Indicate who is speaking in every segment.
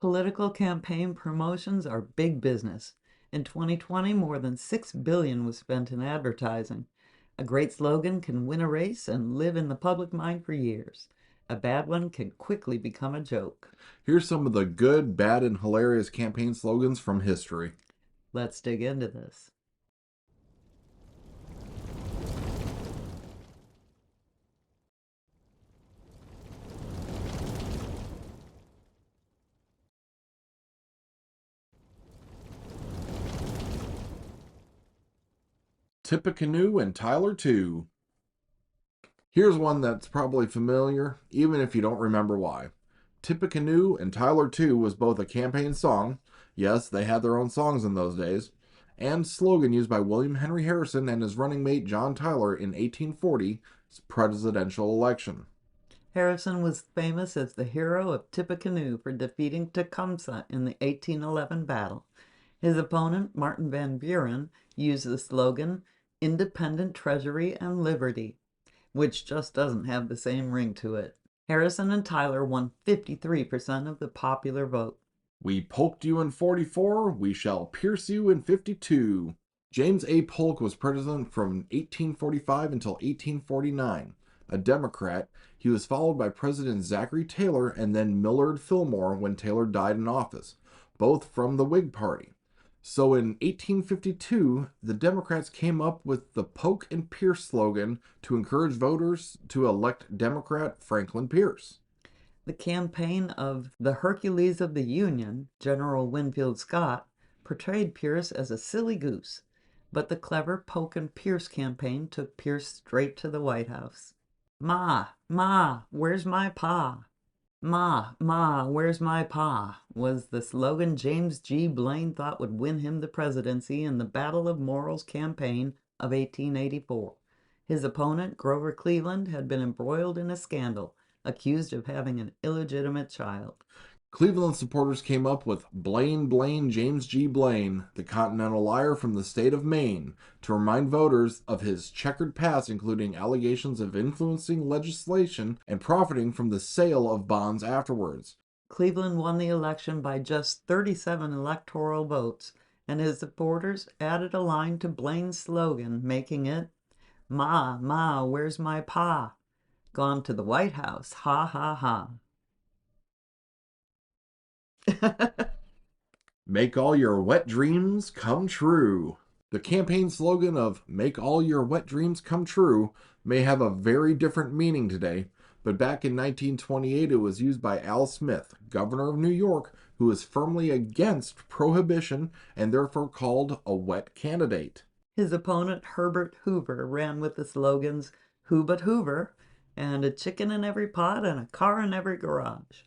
Speaker 1: Political campaign promotions are big business. In 2020, more than $6 billion was spent in advertising. A great slogan can win a race and live in the public mind for years. A bad one can quickly become a joke.
Speaker 2: Here's some of the good, bad, and hilarious campaign slogans from history.
Speaker 1: Let's dig into this.
Speaker 2: Tipa Canoe and Tyler 2. Here's one that's probably familiar, even if you don't remember why. Tipa Canoe and Tyler 2 was both a campaign song, yes, they had their own songs in those days, and slogan used by William Henry Harrison and his running mate John Tyler in 1840's presidential election.
Speaker 1: Harrison was famous as the hero of Tipa Canoe for defeating Tecumseh in the 1811 battle. His opponent, Martin Van Buren, used the slogan, "Independent Treasury and Liberty," which just doesn't have the same ring to it. Harrison and Tyler won 53% of the popular vote.
Speaker 2: We poked you in 44, we shall pierce you in 52. James A. Polk was president from 1845 until 1849. A Democrat, he was followed by President Zachary Taylor and then Millard Fillmore when Taylor died in office, both from the Whig Party. So in 1852, the Democrats came up with the Poke and Pierce slogan to encourage voters to elect Democrat Franklin Pierce.
Speaker 1: The campaign of the Hercules of the Union, General Winfield Scott, portrayed Pierce as a silly goose, but the clever Poke and Pierce campaign took Pierce straight to the White House. "Ma, Ma, where's my pa? Ma, Ma, where's my pa?" was the slogan James G. Blain thought would win him the presidency in the Battle of Morals campaign of 1884. His opponent, Grover Cleveland, had been embroiled in a scandal, accused of having an illegitimate child.
Speaker 2: Cleveland supporters came up with Blain Blain James G. Blain, the Continental Liar from the state of Maine, to remind voters of his checkered past, including allegations of influencing legislation and profiting from the sale of bonds afterwards.
Speaker 1: Cleveland won the election by just 37 electoral votes, and his supporters added a line to Blain's slogan, making it, "Ma, Ma, where's my pa? Gone to the White House, ha ha ha."
Speaker 2: Make all your wet dreams come true. The campaign slogan of Make all your wet dreams come true may have a very different meaning today, but back in 1928 it was used by Al Smith, governor of New York, who was firmly against prohibition and therefore called a wet candidate.
Speaker 1: His opponent, Herbert Hoover, ran with the slogans, "Who but Hoover," and "A chicken in every pot and a car in every garage."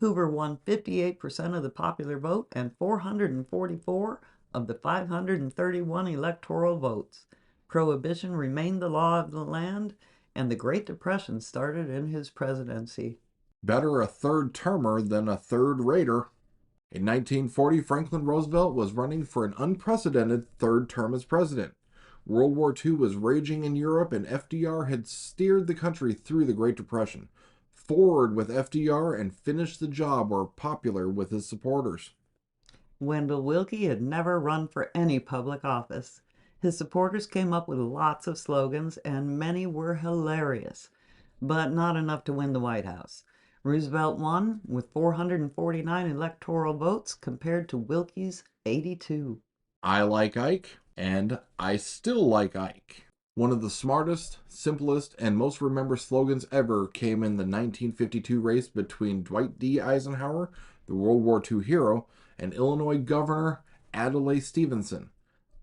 Speaker 1: Hoover won 58% of the popular vote and 444 of the 531 electoral votes. Prohibition remained the law of the land, and the Great Depression started in his presidency.
Speaker 2: Better a third-termer than a third-rater. In 1940, Franklin Roosevelt was running for an unprecedented third term as president. World War II was raging in Europe, and FDR had steered the country through the Great Depression. Forward with FDR and finish the job were popular with his supporters.
Speaker 1: Wendell Willkie had never run for any public office. His supporters came up with lots of slogans, and many were hilarious, but not enough to win the White House. Roosevelt won with 449 electoral votes compared to Willkie's 82.
Speaker 2: I like Ike, and I still like Ike. One of the smartest, simplest, and most remembered slogans ever came in the 1952 race between Dwight D. Eisenhower, the World War II hero, and Illinois Governor Adlai Stevenson.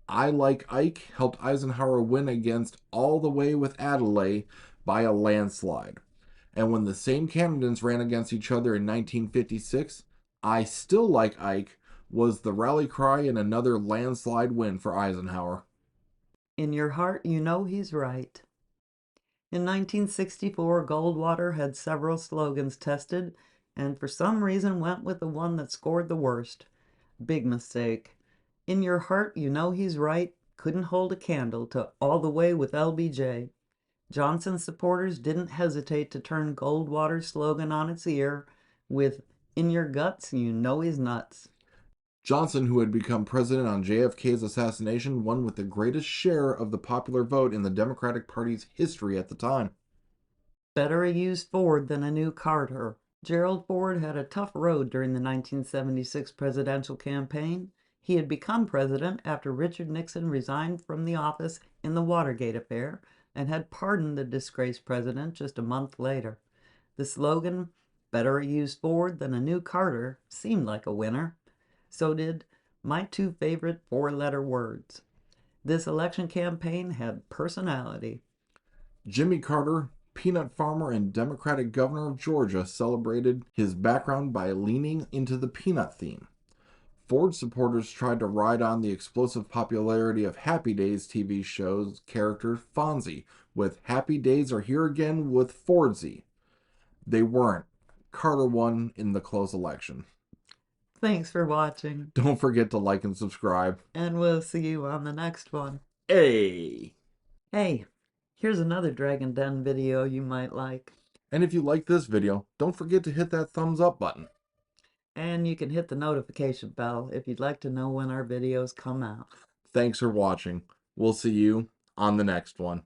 Speaker 2: I like Ike helped Eisenhower win against All the Way with Adlai by a landslide. And when the same candidates ran against each other in 1956, I still like Ike was the rally cry in another landslide win for Eisenhower.
Speaker 1: In your heart, you know he's right. In 1964, Goldwater had several slogans tested, and for some reason went with the one that scored the worst. Big mistake. In your heart, you know he's right couldn't hold a candle to All the Way with LBJ. Johnson's supporters didn't hesitate to turn Goldwater's slogan on its ear with In your guts, you know he's nuts.
Speaker 2: Johnson, who had become president on JFK's assassination, won with the greatest share of the popular vote in the Democratic Party's history at the time.
Speaker 1: Better a used Ford than a new Carter. Gerald Ford had a tough road during the 1976 presidential campaign. He had become president after Richard Nixon resigned from the office in the Watergate affair and had pardoned the disgraced president just a month later. The slogan, "Better a used Ford than a new Carter," seemed like a winner. So did my two favorite four-letter words. This election campaign had personality.
Speaker 2: Jimmy Carter, peanut farmer and Democratic governor of Georgia, celebrated his background by leaning into the peanut theme. Ford supporters tried to ride on the explosive popularity of Happy Days TV show's character Fonzie with "Happy Days are here again with Fordsy." They weren't. Carter won in the close election.
Speaker 1: Thanks for watching,
Speaker 2: Don't forget to like and subscribe.
Speaker 1: and we'll see you on the next one.
Speaker 2: Hey!
Speaker 1: Hey, here's another DragonDen video you might like.
Speaker 2: And if you like this video, don't forget to hit that thumbs up button.
Speaker 1: And you can hit the notification bell if you'd like to know when our videos come out.
Speaker 2: Thanks for watching. We'll see you on the next one.